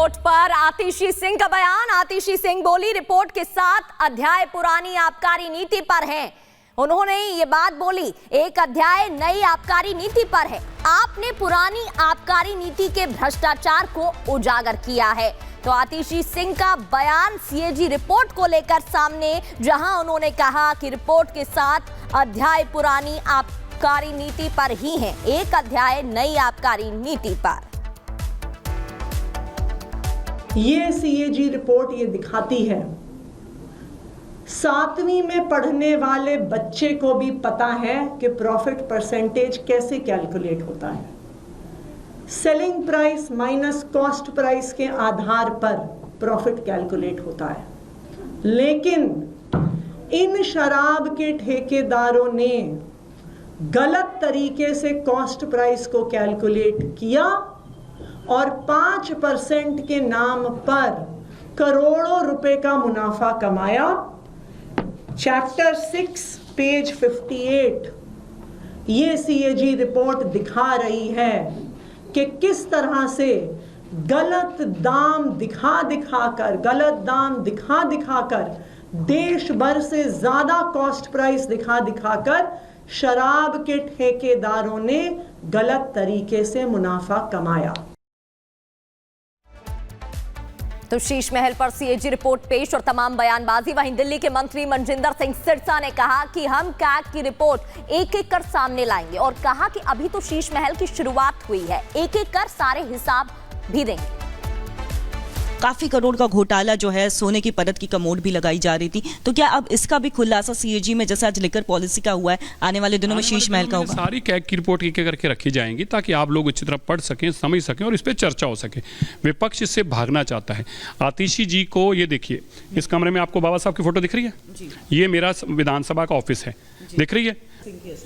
Report पर आतिशी सिंह का बयान। आतिशी सिंह बोली, रिपोर्ट के 7 अध्याय पुरानी आबकारी नीति पर हैं। उन्होंने ये बात बोली, एक अध्याय नई आबकारी नीति पर है। आपने पुरानी आबकारी नीति के भ्रष्टाचार को उजागर किया है। तो आतिशी सिंह का बयान सीएजी रिपोर्ट को लेकर सामने, जहां उन्होंने कहा कि रिपोर्ट के 7 अध्याय पुरानी आबकारी नीति पर ही हैं, एक अध्याय नई आबकारी नीति पर। ये सीएजी रिपोर्ट ये दिखाती है 7वीं में पढ़ने वाले बच्चे को भी पता है कि प्रॉफिट परसेंटेज कैसे कैलकुलेट होता है। Selling price minus cost price के आधार पर प्रॉफिट कैलकुलेट होता है। लेकिन इन शराब के ठेकेदारों ने गलत तरीके से कॉस्ट प्राइस को कैलकुलेट किया और 5% के नाम पर करोड़ों रुपए का मुनाफा कमाया। चैप्टर 6 पेज 58 ये सीएजी रिपोर्ट दिखा रही है कि किस तरह से गलत दाम दिखाकर देश भर से ज्यादा कॉस्ट प्राइस दिखाकर शराब के ठेकेदारों ने गलत तरीके से मुनाफा कमाया। तो शीश महल पर सीएजी रिपोर्ट पेश और तमाम बयानबाजी। वहीं दिल्ली के मंत्री मनजिंदर सिंह सिरसा ने कहा कि हम कैग की रिपोर्ट एक-एक कर सामने लाएंगे और कहा कि अभी तो शीश महल की शुरुआत हुई है, एक-एक कर सारे हिसाब भी देंगे। काफी करोड़ का घोटाला जो है, सोने की परत की कमोड भी लगाई जा रही थी, तो क्या अब इसका भी खुलासा सीएजी में, जैसे आज लिकर पॉलिसी का हुआ है, आने वाले दिनों में शीश महल का होगा? सारी कैग की रिपोर्ट एक करके रखी जाएंगी ताकि आप लोग अच्छी तरह पढ़ सकें, समझ सकें और इस पर चर्चा हो सके। विपक्ष इससे भागना चाहता है। आतिशी जी को ये देखिए, इस कमरे में आपको बाबा साहब की फोटो दिख रही है? ये मेरा विधानसभा का ऑफिस है, दिख रही है?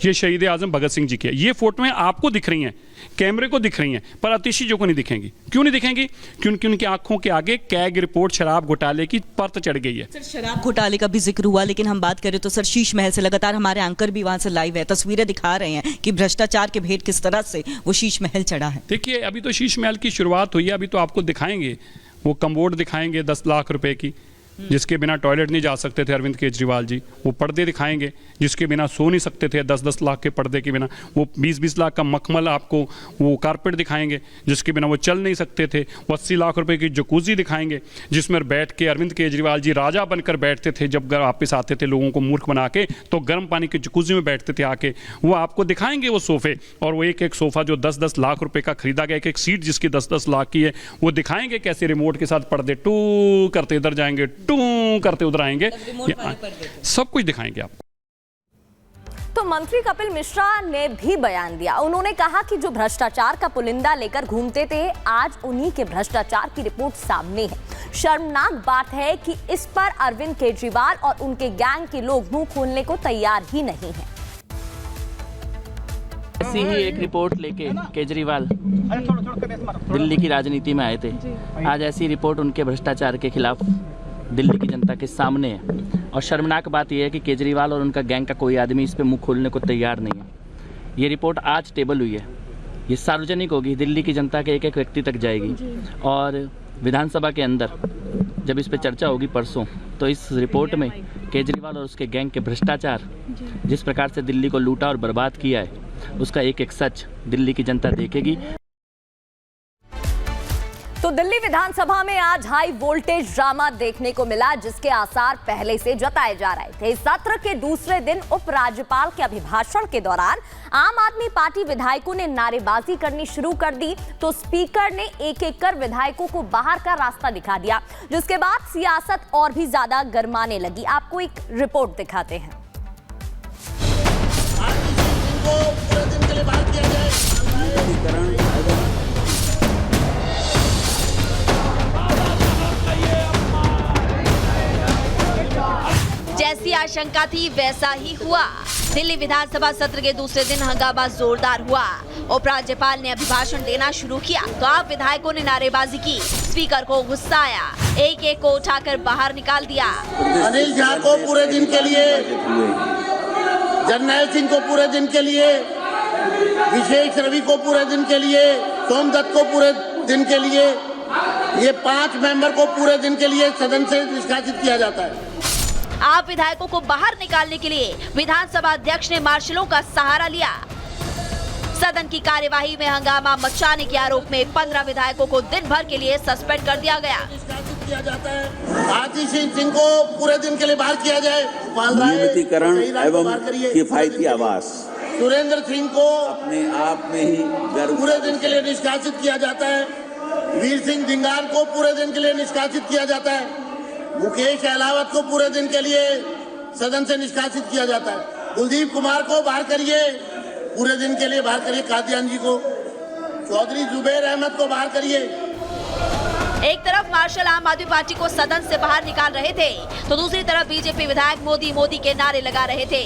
ये शहीद आजम भगत सिंह जी की है। ये फोटो आपको दिख रही हैं, कैमरे को दिख रही हैं, पर आतिशी जी को नहीं दिखेंगी। क्यों नहीं दिखेंगी? क्योंकि उनकी आंखों के आगे कैग रिपोर्ट शराब घोटाले की परत चढ़ गई है। सर, शराब घोटाले का भी जिक्र हुआ, लेकिन हम बात करें तो सर शीश महल से लगातार हमारे एंकर भी वहां से लाइव है, तस्वीरें दिखा रहे हैं कि भ्रष्टाचार के भेद किस तरह से वो शीश महल चढ़ा है। देखिए, अभी तो शीश महल की शुरुआत हुई है। अभी तो आपको दिखाएंगे, वो कमोड दिखाएंगे 10 लाख रुपए की, जिसके बिना टॉयलेट नहीं जा सकते थे अरविंद केजरीवाल जी। वो पर्दे दिखाएंगे जिसके बिना सो नहीं सकते थे, 10-10 लाख के पर्दे के बिना। वो 20-20 लाख का मखमल आपको वो कारपेट दिखाएंगे जिसके बिना वो चल नहीं सकते थे। वो 80 लाख रुपए की जकूजी दिखाएंगे जिसमें बैठ के अरविंद केजरीवाल जी राजा बनकर बैठते थे। जब घर वापस आते थे लोगों को मूर्ख बना के, तो गर्म पानी की जकूजी में बैठते थे आके। वो आपको दिखाएंगे वो सोफे, और वो एक सोफा जो 10-10 लाख रुपए का खरीदा गया, एक सीट जिसकी 10-10 लाख की है, वो दिखाएंगे कैसे रिमोट के साथ पर्दे टू करते इधर जाएंगे, टू करते उधर आएंगे, सब कुछ दिखाएंगे आपको। तो मंत्री कपिल मिश्रा ने भी बयान दिया। उन्होंने कहा कि जो भ्रष्टाचार का पुलिंदा लेकर घूमते थे, आज उन्हीं के भ्रष्टाचार की रिपोर्ट सामने है। शर्मनाक बात है कि इस पर अरविंद केजरीवाल और उनके गैंग के लोग मुंह खोलने को तैयार ही नहीं है। ऐसी ही एक रिपोर्ट लेके केजरीवाल दिल्ली की राजनीति में आए थे। आज ऐसी रिपोर्ट उनके भ्रष्टाचार के खिलाफ दिल्ली की जनता के सामने है। और शर्मनाक बात यह है कि केजरीवाल और उनका गैंग का कोई आदमी इस पे मुंह खोलने को तैयार नहीं है। ये रिपोर्ट आज टेबल हुई है, ये सार्वजनिक होगी, दिल्ली की जनता के एक-एक व्यक्ति तक जाएगी। और विधानसभा के अंदर जब इस पे चर्चा होगी परसों, तो इस रिपोर्ट में केजरीवाल और उसके गैंग के भ्रष्टाचार, जिस प्रकार से दिल्ली को लूटा और बर्बाद किया है, उसका एक-एक सच दिल्ली की जनता देखेगी। तो दिल्ली विधानसभा में आज हाई वोल्टेज ड्रामा देखने को मिला, जिसके आसार पहले से जताए जा रहे थे। सत्र के दूसरे दिन उपराज्यपाल के अभिभाषण के दौरान आम आदमी पार्टी विधायकों ने नारेबाजी करनी शुरू कर दी, तो स्पीकर ने एक-एक कर विधायकों को बाहर का रास्ता दिखा दिया, जिसके बाद सियासत और भी ज्यादा गरमाने लगी। आपको एक रिपोर्ट दिखाते हैं। जैसी आशंका थी वैसा ही हुआ। दिल्ली विधानसभा सत्र के दूसरे दिन हंगामा जोरदार हुआ। उपराज्यपाल ने अभिभाषण देना शुरू किया तो आप विधायकों ने नारेबाजी की। स्पीकर को गुस्सा आया, एक-एक को उठाकर बाहर निकाल दिया। अनिल झा को पूरे दिन के लिए, जरनैल सिंह को पूरे दिन के लिए, विशेष रवि को पूरे दिन के लिए, सोमदत्त को पूरे दिन के लिए, ये 5 मेंबर को पूरे दिन के लिए सदन से निष्कासित किया जाता है। आप विधायकों को बाहर निकालने के लिए विधानसभा अध्यक्ष ने मार्शलों का सहारा लिया। सदन की कार्यवाही में हंगामा मचाने के आरोप में 15 विधायकों को दिन भर के लिए सस्पेंड कर दिया गया। निष्कासित किया जाता है। आतिशी सिंह को पूरे दिन के लिए बाहर किया जाए। नियमितीकरण एवं किफायती आवास सुरेंद्र सिंह को अपने आप में ही पूरे दिन के लिए निष्कासित किया जाता है। वीर सिंह धिंगान को पूरे दिन के लिए निष्कासित किया जाता है। मुकेश अहलावत को पूरे दिन के लिए सदन से निष्कासित किया जाता है। कुलदीप कुमार को बाहर करिए, पूरे दिन के लिए बाहर करिए। कादियान जी को, चौधरी जुबैर अहमद को बाहर करिए। एक तरफ मार्शल आम आदमी पार्टी को सदन से बाहर निकाल रहे थे, तो दूसरी तरफ बीजेपी विधायक मोदी मोदी के नारे लगा रहे थे।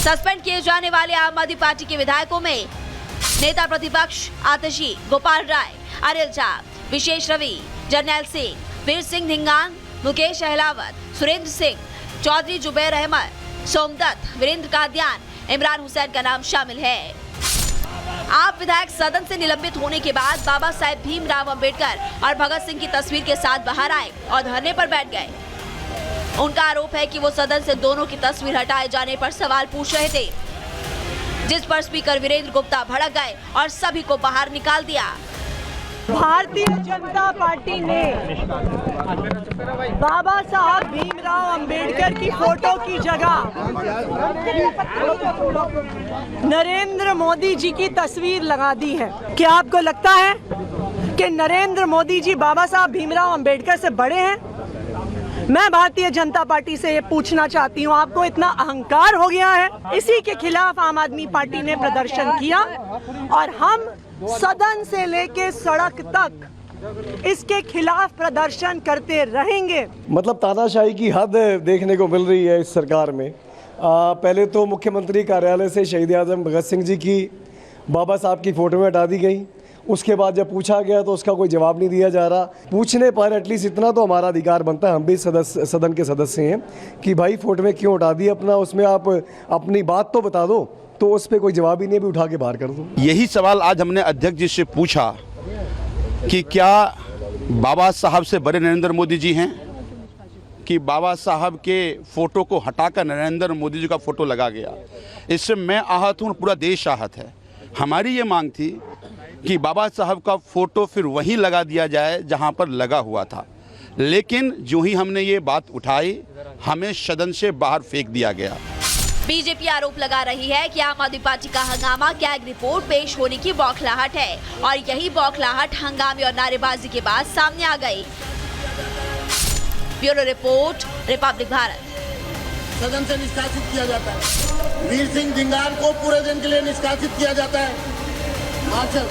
सस्पेंड किए जाने वाले आम आदमी पार्टी के विधायकों में नेता प्रतिपक्ष आतिशी, गोपाल राय, अनिल झा, विशेष रवि, जरनैल सिंह, वीर सिंह धिंगान, मुकेश अहलावत, सुरेंद्र सिंह, चौधरी जुबैर अहमद, सोमदत्त, वीरेंद्र कादियान, इमरान हुसैन का नाम शामिल है। आप विधायक सदन से निलंबित होने के बाद बाबा साहेब भीमराव अंबेडकर और भगत सिंह की तस्वीर के साथ बाहर आए और धरने पर बैठ गए। उनका आरोप है कि वो सदन से दोनों की तस्वीर हटाए जाने पर सवाल पूछ रहे थे, जिस पर स्पीकर वीरेंद्र गुप्ता भड़क गए और सभी को बाहर निकाल दिया। भारतीय जनता पार्टी ने बाबा साहब भीमराव अंबेडकर की फोटो की जगह नरेंद्र मोदी जी की तस्वीर लगा दी है। क्या आपको लगता है कि नरेंद्र मोदी जी बाबा साहब भीमराव अंबेडकर से बड़े हैं? मैं भारतीय जनता पार्टी से ये पूछना चाहती हूँ, आपको इतना अहंकार हो गया है? इसी के खिलाफ आम आदमी पार्टी ने प्रदर्शन किया और हम सदन से लेके सड़क तक इसके खिलाफ प्रदर्शन करते रहेंगे। मतलब तानाशाही की हद देखने को मिल रही है इस सरकार में। पहले तो मुख्यमंत्री कार्यालय से शहीद आजम भगत सिंह जी की बाबा साहब की फोटो में हटा दी गई। उसके बाद जब पूछा गया तो उसका कोई जवाब नहीं दिया जा रहा। पूछने पर एटलीस्ट इतना तो हमारा अधिकार बनता है, हम भी सदन के सदस्य हैं, कि भाई फोटो में क्यों हटा दी अपना, उसमें आप अपनी बात तो बता दो। तो उस पर कोई जवाब ही नहीं, भी उठा के बाहर कर दो। यही सवाल आज हमने अध्यक्ष जी से पूछा कि क्या बाबा साहब से बड़े नरेंद्र मोदी जी हैं, कि बाबा साहब के फ़ोटो को हटाकर नरेंद्र मोदी जी का फ़ोटो लगा गया। इससे मैं आहत हूँ, पूरा देश आहत है। हमारी ये मांग थी कि बाबा साहब का फ़ोटो फिर वहीं लगा दिया जाए जहाँ पर लगा हुआ था, लेकिन जो ही हमने ये बात उठाई, हमें सदन से बाहर फेंक दिया गया। बीजेपी आरोप लगा रही है कि आम आदमी पार्टी का हंगामा कैग रिपोर्ट पेश होने की बौखलाहट है और यही बौखलाहट हंगामे और नारेबाजी के बाद सामने आ गई। Bureau report, Republic Bharat. सदन से निष्कासित किया जाता है। वीर सिंह धिंगान को पूरे दिन के लिए निष्कासित किया जाता है। मार्शल